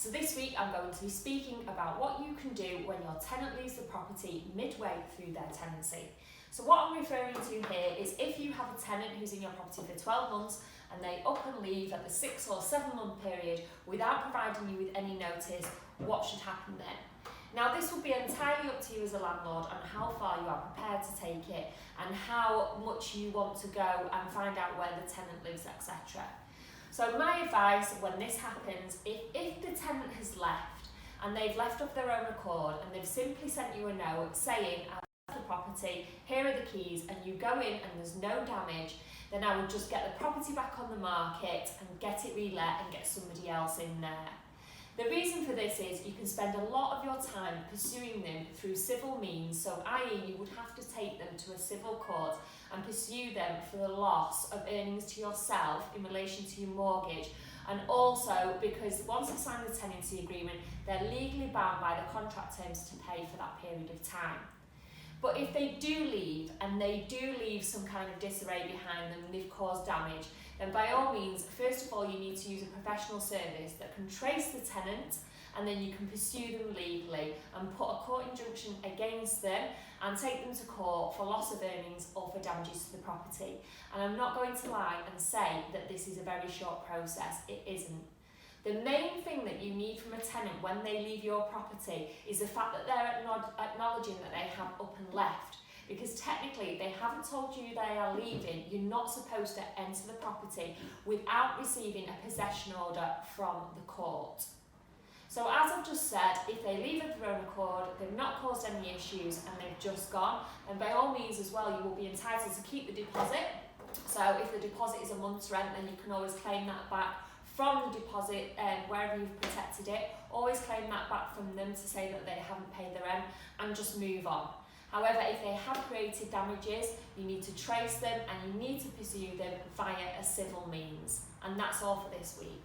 So this week I'm going to be speaking about what you can do when your tenant leaves the property midway through their tenancy. So what I'm referring to here is if you have a tenant who's in your property for 12 months and they up and leave at the 6 or 7 month period without providing you with any notice, what should happen then? Now this will be entirely up to you as a landlord on how far you are prepared to take it and how much you want to go and find out where the tenant lives, etc. So my advice when this happens, if the tenant has left and they've left of their own accord and they've simply sent you a note saying, I've left the property, here are the keys, and you go in and there's no damage, then I would just get the property back on the market and get it relet and get somebody else in there. The reason for this is you can spend a lot of your time pursuing them through civil means, so i.e. you would have to take them to a civil court and pursue them for the loss of earnings to yourself in relation to your mortgage, and also because once they sign the tenancy agreement they're legally bound by the contract terms to pay for that period of time. But if they do leave, and they do leave some kind of disarray behind them and they've caused damage, then by all means, first of all, you need to use a professional service that can trace the tenant, and then you can pursue them legally and put a court injunction against them and take them to court for loss of earnings or for damages to the property. And I'm not going to lie and say that this is a very short process. It isn't. The main thing that you need from a tenant when they leave your property is the fact that they're acknowledging that they have up and left. Because technically they haven't told you they are leaving, you're not supposed to enter the property without receiving a possession order from the court. So as I've just said, if they leave of their own accord, they've not caused any issues and they've just gone, and by all means as well you will be entitled to keep the deposit. So if the deposit is a month's rent, then you can always claim that back from the deposit wherever you've protected it. Always claim that back from them to say that they haven't paid the rent and just move on. However, if they have created damages, you need to trace them and you need to pursue them via a civil means. And that's all for this week.